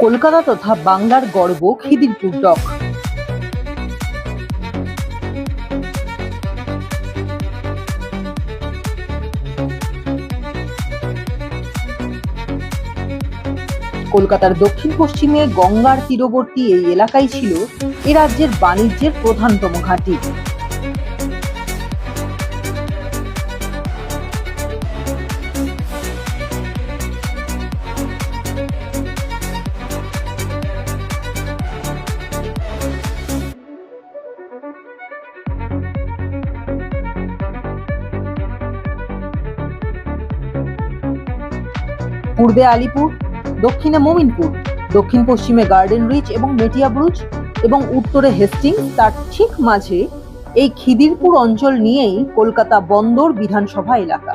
কলকাতা তথা বাংলার গর্ব খিদিরপুর ডক। কলকাতার দক্ষিণ পশ্চিমে গঙ্গার তীরবর্তী এই এলাকাই ছিল এ রাজ্যের বাণিজ্যের প্রধানতম ঘাঁটি। পূর্বে আলিপুর, দক্ষিণে মোমিনপুর, দক্ষিণ পশ্চিমে গার্ডেন রিচ এবং মেটিয়া ব্রুচ এবং উত্তরে হেস্টিংস, তার ঠিক মাঝে এই খিদিরপুর অঞ্চল নিয়েই কলকাতা বন্দর বিধানসভা এলাকা।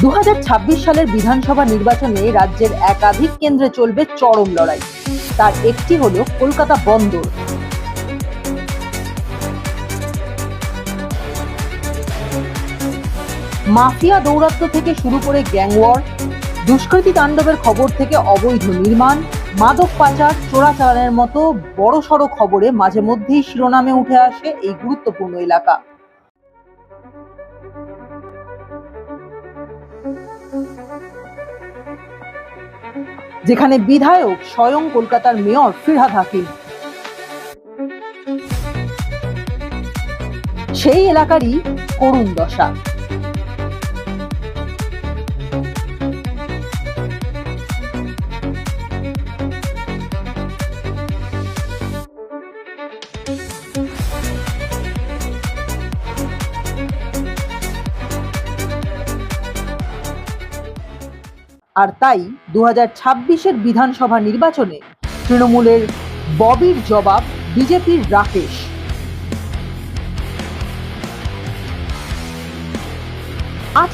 দু সালের বিধানসভা নির্বাচনে রাজ্যের একাধিক কেন্দ্রে চলবে চরম লড়াই। তার একটি হলো কলকাতা বন্দর। মাফিয়া দৌরাত্ম্য থেকে শুরু করে গ্যাংওয়ার, দুষ্কৃতী তাণ্ডবের খবর থেকে অবৈধ নির্মাণ, মাদক পাচার, চোরাচালানের মতো বড়সড় খবরে মাঝে মধ্যেই শিরোনামে উঠে আসে এই গুরুত্বপূর্ণ এলাকা। যেখানে বিধায়ক স্বয়ং কলকাতার মেয়র ফিরহাদ হাকিম। সেই এলাকারই করুণ দশা। আর তাই 2026-এর বিধানসভা নির্বাচনে তৃণমূলের ববির জবাব বিজেপির রাকেশ।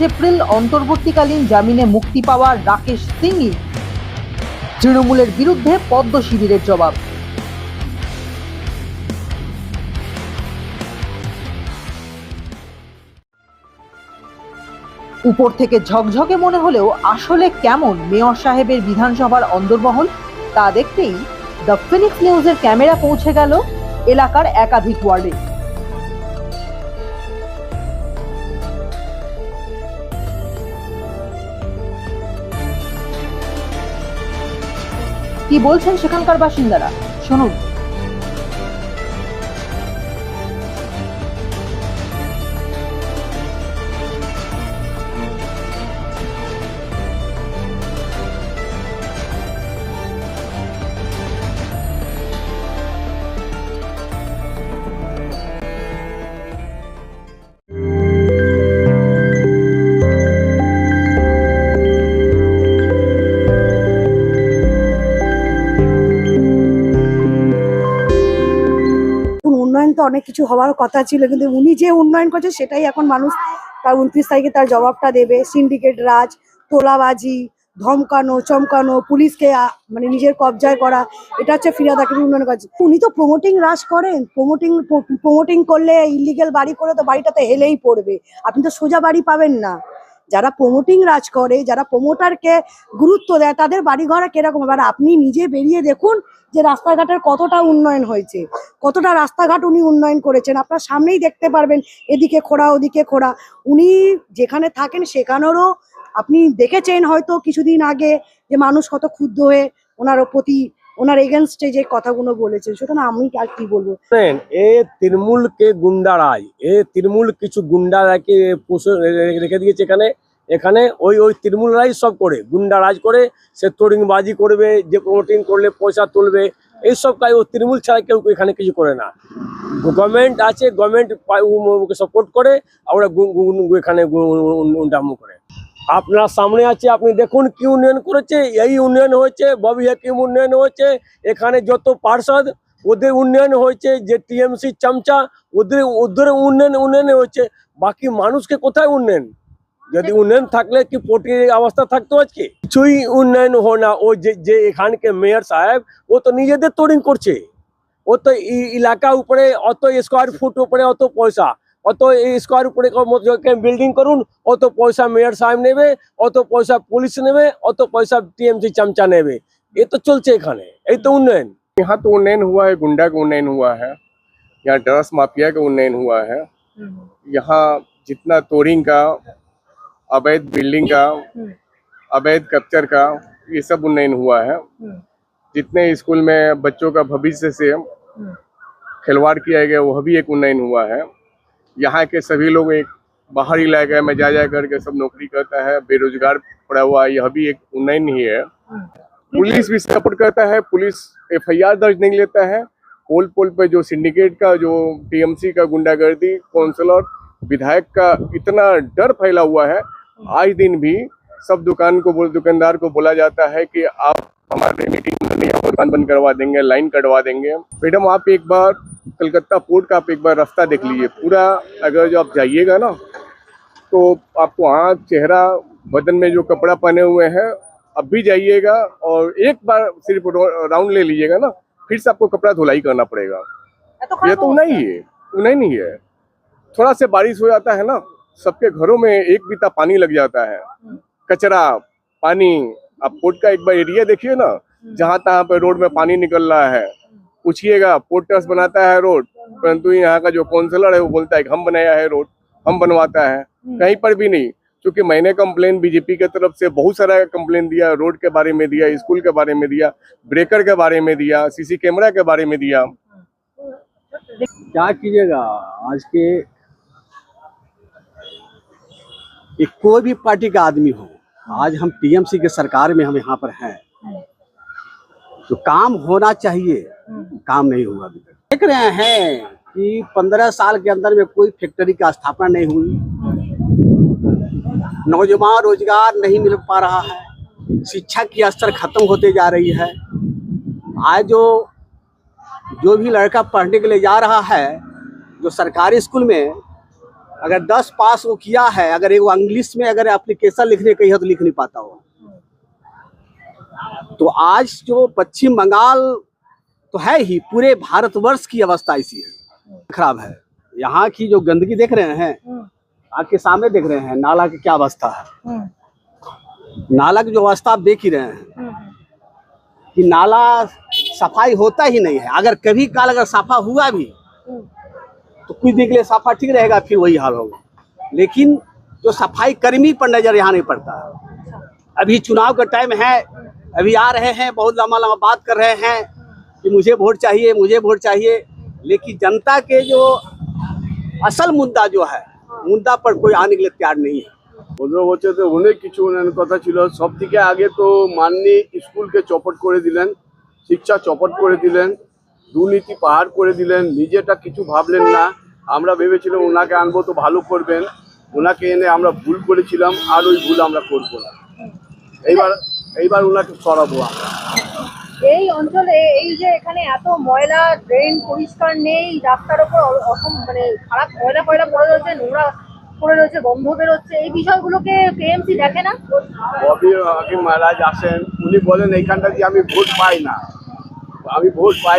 এপ্রিল অন্তর্বর্তীকালীন জামিনে মুক্তি পাওয়া রাকেশ সিংই তৃণমূলের বিরুদ্ধে পদ্ম শিবিরের জবাব। উপর থেকে ঝকঝকে মনে হলেও আসলে কেমন মেয়র সাহেবের বিধানসভার অন্দরমহল তা দেখতেই দ্য ফিনিক্স নিউজের ক্যামেরা পৌঁছে গেল এলাকার একাধিক ওয়ার্ডে। কি বলছেন সেখানকার বাসিন্দারা, শুনুন। তো অনেক কিছু হওয়ার কথা ছিল, কিন্তু উনি যে উন্নয়ন করছে সেটাই এখন মানুষ তার 29 তারিখে তার জবাবটা দেবে। সিন্ডিকেট রাজ, তোলাবাজি, ধমকানো চমকানো, পুলিশকে মানে নিজের কবজায় করা, এটা হচ্ছে ফিরহাদ হাকিমের উন্নয়ন কাজ। উনি তো প্রমোটিং রাজ করেন। প্রমোটিং করলে ইলিগেল বাড়ি করে তো বাড়িটাতে হেলেই পড়বে, আপনি তো সোজা বাড়ি পাবেন না। যারা প্রমোটিং রাজ করে, যারা প্রমোটারকে গুরুত্ব দেয়, তাদের বাড়িঘর কিরকম। এবার আপনি নিজে বেরিয়ে দেখুন যে রাস্তাঘাটের কতটা উন্নয়ন হয়েছে, কতটা রাস্তাঘাট উনি উন্নয়ন করেছেন, আপনার সামনেই দেখতে পারবেন। এদিকে খোঁড়া, ওদিকে খোঁড়া। উনি যেখানে থাকেন সেখানেরও আপনি দেখেছেন হয়তো কিছুদিন আগে যে মানুষ কত ক্ষুব্ধ হয়ে ওনার প্রতি, ওনার এগেনস্টে যে কথাগুলো বলেছেন। সুতরাং আমি আর কি বলবো, তৃণমূলকে গুন্ডারাজ, তৃণমূল কিছু গুন্ডারাকে রেখে দিয়েছে এখানে ওই তৃণমূলরাই সব করে, গুন্ডারাজ করে। সে তোরিংবাজি করবে, যে প্রমোটিং করলে পয়সা তুলবে, এইসব কাজ ও তৃণমূল ছাড়া কেউ এখানে কিছু করে না। গভর্নমেন্ট আছে, গভর্নমেন্ট সাপোর্ট করে, আমরা এখানে করে। আপনার সামনে আছে, আপনি দেখুন কি উন্নয়ন করেছে। এই উন্নয়ন হয়েছে, ববি হাকিম উন্নয়ন হয়েছে, এখানে যত পার্ষদ ওদের উন্নয়ন হয়েছে, যে টিএমসি চামচা ওদের ওদের উন্নয়ন হয়েছে। বাকি মানুষকে কোথায় উন্নয়ন? যদি উন্নয়ন থাকলে কি পটির অবস্থা থাকতো আজকে? কিছুই উন্নয়ন হয় না। ও যে এখানকে মেয়র সাহেব, ও তো নিজেদের তোড়িং করছে। ও তো এলাকা উপরে অত স্কোয়ার ফুট উপরে অত পয়সা, অত স্কোয়ার উপরে বিল্ডিং করুন, অত পয়সা মেয়র সাহেব নেবে, অত পয়সা পুলিশ নেবে, অত পয়সা টিএমসি চামচা নেবে। এ তো চলছে এখানে, এই তো উন্নয়ন। यहाँ तो उन्नयन हुआ है, गुंडा का उन्नयन हुआ है, यहाँ ड्रग्स माफिया का उन्नयन हुआ है, यहाँ जितना तोड़िंग का, अवैध बिल्डिंग का, अवैध कैप्चर का, ये सब उन्नयन हुआ है। जितने स्कूल में बच्चों का भविष्य से खिलवाड़ किया गया वह भी एक उन्नयन हुआ है। यहाँ के सभी लोग एक बाहरी इलाके में जा करके सब नौकरी करता है, बेरोजगार पड़ा हुआ है, यह भी एक उन्नयन ही है। पुलिस भी सपोर्ट करता है, पुलिस एफआईआर दर्ज नहीं लेता है। पोल पोल पे जो सिंडिकेट का, जो टीएमसी का गुंडागर्दी, काउंसलर, विधायक का इतना डर फैला हुआ है। आज दिन भी सब दुकानदार को बोला जाता है कि आप हमारे मीटिंग में नहीं, आप दुकान बंद करवा देंगे, लाइन कटवा देंगे। मैडम आप एक बार कलकत्ता पोर्ट का आप एक बार रास्ता देख लीजिए पूरा। अगर जो आप जाइएगा ना तो आपको आँख, चेहरा, बदन में जो कपड़ा पहने हुए हैं, अब भी जाइएगा और एक बार सिर्फ राउंड ले लीजिएगा ना, फिर से आपको कपड़ा धुलाई करना पड़ेगा। ये तो नहीं है। थोड़ा से बारिश हो जाता है ना, सबके घरों में एक बीता पानी लग जाता है, कचरा, पानी। आप पोर्ट का एक बार एरिया देखिए ना, जहाँ तहाँ पे रोड में पानी निकल रहा है। पूछिएगा, पोर्ट ट्रस्ट बनाता है रोड, परंतु यहाँ का जो काउंसलर है वो बोलता है कि हम बनाया है रोड, हम बनवाता है। कहीं पर भी नहीं। क्योंकि मैंने कंप्लेन बीजेपी के तरफ से बहुत सारा कंप्लेन दिया, रोड के बारे में दिया, स्कूल के बारे में दिया, ब्रेकर के बारे में दिया, सीसी कैमरा के बारे में दिया। क्या कीजिएगा, आज के कोई भी पार्टी का आदमी हो, आज हम टीएमसी के सरकार में हम यहाँ पर हैं, तो काम होना चाहिए, काम नहीं हुआ अभी तक। देख रहे हैं कि 15 साल के अंदर में कोई फैक्ट्री का स्थापना नहीं हुई, नौजवान रोजगार नहीं मिल पा रहा है, शिक्षा की स्तर खत्म होते जा रही है। आज जो भी लड़का पढ़ने के लिए जा रहा है, जो सरकारी स्कूल में अगर 10 पास वो किया है, अगर एक इंग्लिश में अगर एप्लीकेशन लिखने कही है तो लिख नहीं पाता हो। तो आज जो पश्चिम बंगाल तो है ही, पूरे भारतवर्ष की अवस्था इसी है, खराब है। यहाँ की जो गंदगी देख रहे हैं, आपके सामने देख रहे हैं नाला की क्या अवस्था है। नाला की जो अवस्था आप देख ही रहे हैं कि नाला सफाई होता ही नहीं है। अगर कभी काल अगर साफा हुआ भी तो कुछ दिन के लिए साफा ठीक रहेगा, फिर वही हाल होगा। लेकिन जो सफाई कर्मी पर नजर यहाँ नहीं पड़ता। अभी चुनाव का टाइम है, अभी आ रहे हैं, बहुत लंबा लंबा बात कर रहे हैं कि मुझे वोट चाहिए, मुझे वोट चाहिए, लेकिन जनता के जो असल मुद्दा जो है, मुद्दा पर कोई आने के लिए तैयार नहीं है। 15 বছরে অনেক কিছু উন্নয়নের কথা ছিল। সব থেকে আগে তো মাননি স্কুলকে চপট করে দিলেন, শিক্ষা চপট করে দিলেন, দুর্নীতি পাহাড় করে দিলেন, নিজেটা কিছু ভাবলেন না। আমরা ভেবেছিলাম ওনাকে আনবো তো ভালো করবেন, ওনাকে এনে আমরা ভুল করেছিলাম, আর ওই ভুল আমরা করবো না। এইবার ওনাকে সরাবো আমরা। এই অঞ্চলে এই যে এখানে এত ময়লা, ড্রেন পরিষ্কার নেই, রাস্তার উপর মানে খারাপ ময়লা পড়ে রয়েছে, নোংরা পড়ে রয়েছে, গন্ধ বেরোচ্ছে, এই বিষয়গুলোকে কেএমসি দেখে না? ববি হাকিম মহারাজ আসেন, উনি বলেন এইখানটা দিয়ে আমি ভোট পাই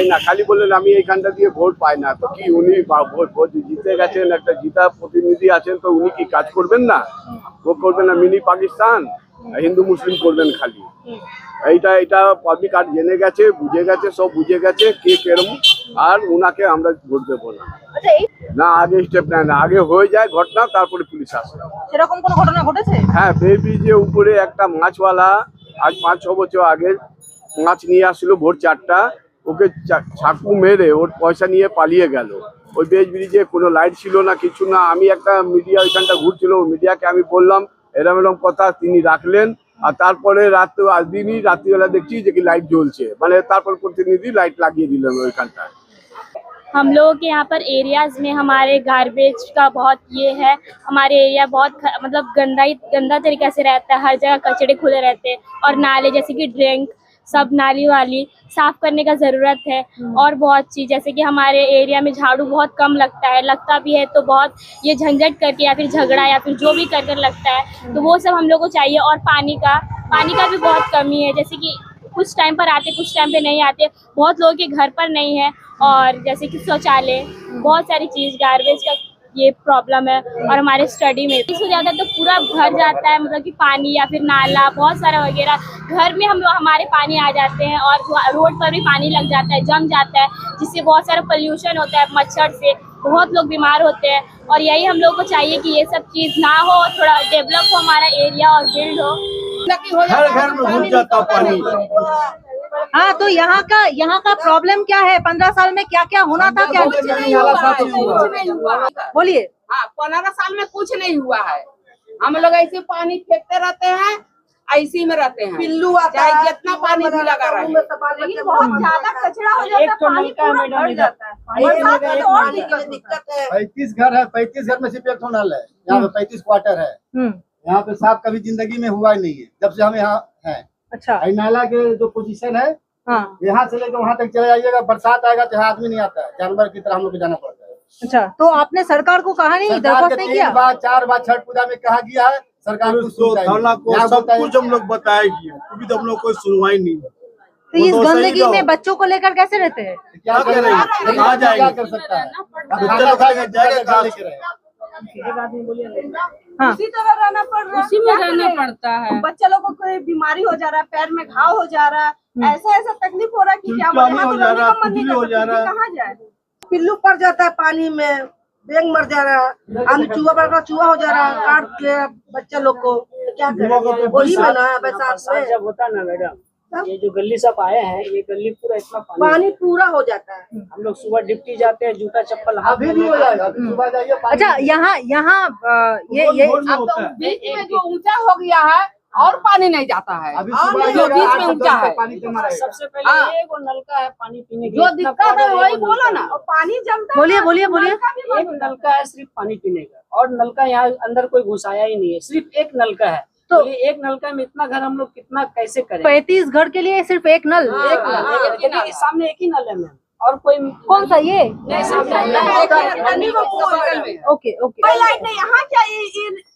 না, খালি বললেন আমি এইখানটা দিয়ে ভোট পাই না। তো কি উনি ভোট জিতে গেছেন, একটা জিতা প্রতিনিধি আছেন, তো উনি কি কাজ করবেন না? ও করবেন না, মিনি পাকিস্তান হিন্দু মুসলিম করবেন খালি। এটা পাবলিক আর জেনে গেছে, বুঝে গেছে, সব বুঝে গেছে কে কেরম, আর ওনাকে আমরা ভোট দেবো না। না, আগে স্টেপ নেয় না, আগে হয়ে যায় ঘটনা, তারপরে পুলিশ আসে। সেরকম কোনো ঘটনা ঘটেছে? হ্যাঁ, ব্রিজের উপরে একটা মাছওয়ালা আজ 5-6 বছর আগে মাছ নিয়ে আসছিল ভোর 4টা, ওকে চাকু মেরে ওর পয়সা নিয়ে পালিয়ে গেল। ওই ব্রিজে কোনো লাইট ছিল না, কিছু না। আমি একটা মিডিয়া ওইখানটা ঘুরছিল, মিডিয়াকে আমি বললাম এরম কথা, তিনি রাখলেন। আর তারপরে রাত্রিবেলা দেখছি যে কি লাইট জ্বলছে, মানে তারপর প্রতিনিধি লাইট লাগিয়ে দিলেন ওইখানটায়। हम लोगों के यहाँ पर एरियाज में हमारे गार्बेज का बहुत ये है। हमारे एरिया बहुत मतलब गंदा तरीके से रहता है। हर जगह कचड़े खुले रहते हैं और नाले जैसे कि ड्रेन सब नाली वाली साफ करने का ज़रूरत है। और बहुत चीज़ जैसे कि हमारे एरिया में झाड़ू बहुत कम लगता भी है तो बहुत ये झंझट करके या फिर झगड़ा या फिर जो भी कर लगता है तो वो सब हम लोग को चाहिए। और पानी का भी बहुत कमी है, जैसे कि कुछ टाइम पर आते कुछ टाइम पे नहीं आते। बहुत लोगों के घर पर नहीं है और जैसे कि शौचालय बहुत सारी चीज़ गार्बेज का ये प्रॉब्लम है। और हमारे स्टडी में इससे ज़्यादा तो पूरा भर जाता है, मतलब कि पानी या फिर नाला बहुत सारा वगैरह घर में हमारे पानी आ जाते हैं और रोड पर भी पानी लग जाता है, जम जाता है, जिससे बहुत सारा पोल्यूशन होता है। मच्छर से बहुत लोग बीमार होते हैं और यही हम लोग को चाहिए कि ये सब चीज़ ना हो, थोड़ा डेवलप हो हमारा एरिया और बिल्ड हो। हर घर में घुस जाता पानी। हाँ, तो यहाँ का प्रॉब्लम क्या है? 15 साल में क्या क्या होना था, क्या कुछ नहीं हुआ। बोलिए। हाँ, 15 साल में कुछ नहीं हुआ है। हम लोग ऐसे पानी फेंकते रहते हैं, ऐसी में रहते हैं, पिल्लू आता है, जितना पानी भी लगा रहा है, लेकिन बहुत ज्यादा कचरा हो जाता है, पानी पूरा भर जाता है। बरसात में तो और दिक्कत है। 35 घर है, 35 घर में सिर्फ एक ठो नल है। यहाँ पे 35 क्वार्टर है। यहाँ पे साफ कभी जिंदगी में हुआ ही नहीं है जब से हम यहाँ हैं। अच्छा। नाला के जो पोजीशन है, हाँ। यहाँ से लेकर वहाँ तक चले जाइएगा, बरसात आएगा तो यहाँ आदमी नहीं आता है, जानवर की तरह हम लोग को जाना पड़ता है। अच्छा, तो आपने सरकार को कहा नहीं, दरख्वास्त नहीं किया? 3 बार 4 बार छठ पूजा में कहा गया है, सरकार को सब कुछ हम लोग बताएगी, अभी तो हम लोग कोई सुनवाई नहीं। तो इस गंदगी में बच्चों को लेकर कैसे रहते हैं? क्या करेंगे, क्या कर सकता है? हाँ। उसी तरह रहना पड़ रहा है, उसी में रहना पड़ता है। बच्चे लोगों को कोई बीमारी हो जा रहा है, पैर में घाव हो जा रहा है, ऐसा तकलीफ हो रहा है कि क्या हो जा रहा है, कहाँ जाए। पिल्लू पड़ जाता है पानी में, बेंग मर जा रहा है, आंधी चूहा पड़ रहा, चूहा हो जा रहा है, काट के बच्चे लोग को क्या करें? वही में ना बरसात में जब होता ना मैडम, ये जो गली सब आए हैं, ये गली पूरा इतना पानी पूरा हो जाता है। हम लोग सुबह डिप्टी जाते हैं, जूता चप्पल अभी भी हो जाएगा, अभी सुबह जाइए। अच्छा, यहाँ ये अब तो बीच में जो ऊंचा हो गया है और पानी नहीं जाता है, अभी और जो बीच में ऊंचा है, सबसे पहले एक नलका है पानी पीने जो दिक्कत है वही बोला ना। और पानी जमता है, बोलिए। एक नलका है सिर्फ पानी पीने का, और नलका यहाँ अंदर कोई घुसाया ही नहीं है, सिर्फ एक नलका है। तो एक नलका में इतना घर हम लोग कितना कैसे करें? 35 घर के लिए सिर्फ एक नल? एक नल, सामने एक ही नल है मैम, और कोई कौन सा ये? नहीं, सामने ओके। कोई लाइट नहीं यहाँ, क्या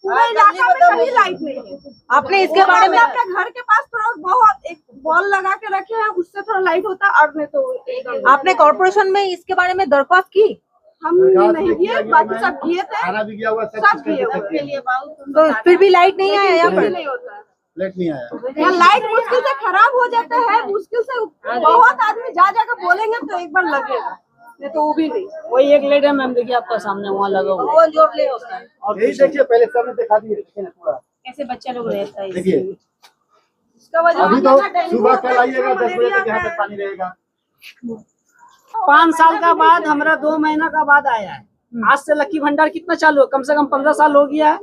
पूरे इलाका में कहीं लाइट नहीं है। आपने इसके बारे में अपने घर के पास थोड़ा बहुत एक बॉल लगा के रखे हैं, उससे थोड़ा लाइट होता है, और नहीं तो आपने कॉर्पोरेशन में इसके बारे में दरख्वास्त की? हम नहीं किए, बाकी सब किए थे, खाना भी गया हुआ, सब किए उसके लिए। तो फिर भी लाइट नहीं आया यहाँ पर? नहीं होता है लेट नहीं आया। यहाँ, लाइट मुश्किल से खराब हो जाता है, मुश्किल से बहुत आदमी जा कर बोलेंगे तो एक बार लगेगा, नहीं तो वो भी नहीं। वही एक लेट है मैम, देखिए आपका सामने वहाँ लगा हुआ है। वो जोड़ ले होता है। और यही देखिए, पहले सामने दिखा दिए, देखिए ना पूरा, कैसे बच्चा लोग रहता है देखिए। इसका वजह अभी तो सुबह कल आइएगा, 10 बजे तक यहाँ तक पानी रहेगा। 5 साल का बाद हमारा 2 महीना का बाद आया है। आज से लक्की भंडार कितना चालू है? कम से कम 15 साल हो गया है।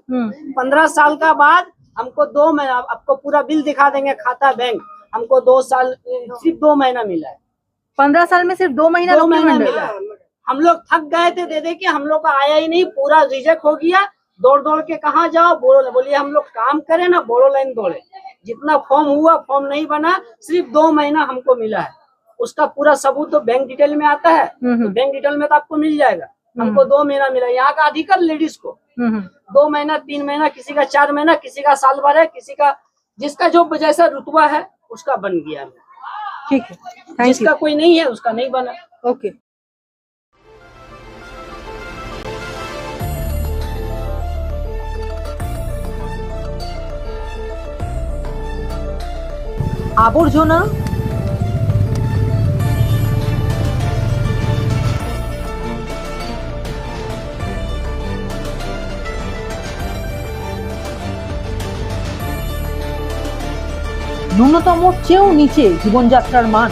15 साल का बाद हमको 2 महीना, आपको पूरा बिल दिखा देंगे, खाता बैंक, हमको 2 साल सिर्फ 2 महीना मिला है। 15 साल में सिर्फ 2 महीना? 2 महीना मिला है। हम लोग थक गए थे दे के, हम लोग का आया ही नहीं, पूरा रिजेक्ट हो गया। दौड़ के कहाँ जाओ, बोलिए हम लोग काम करें ना, बोलो लाइन दौड़े। जितना फॉर्म हुआ, फॉर्म नहीं बना, सिर्फ 2 महीना हमको मिला है। उसका पूरा सबूत तो बैंक डिटेल में आता है, तो बैंक डिटेल में तो आपको मिल जाएगा। हमको 2 महीना मिला। यहाँ का अधिकतर लेडीज को 2 महीना, 3 महीना, किसी का 4 महीना, किसी का साल भर है, किसी का जिसका जो जैसा रुतबा है उसका बन गया। ठीक है, थैंक जिसका कोई नहीं है उसका नहीं बना। ओके। আবর্জনা ন্যূনতম চেয়েও নিচে জীবনযাত্রার মান।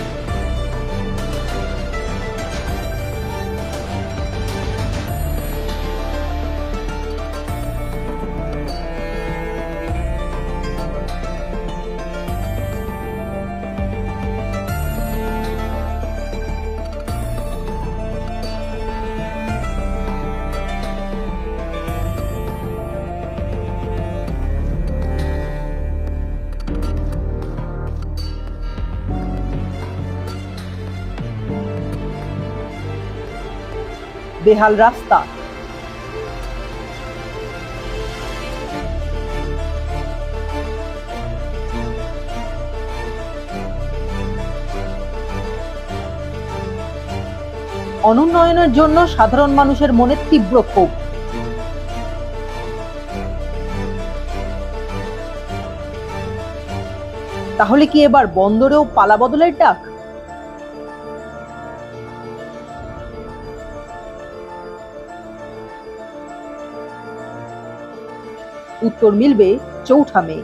বেহাল রাস্তা। অনুন্নয়নের জন্য সাধারণ মানুষের মনে তীব্র ক্ষোভ। তাহলে কি এবার বন্দরেও পালা বদলের ডাক? উত্তর মিলবে ৪ঠা মে।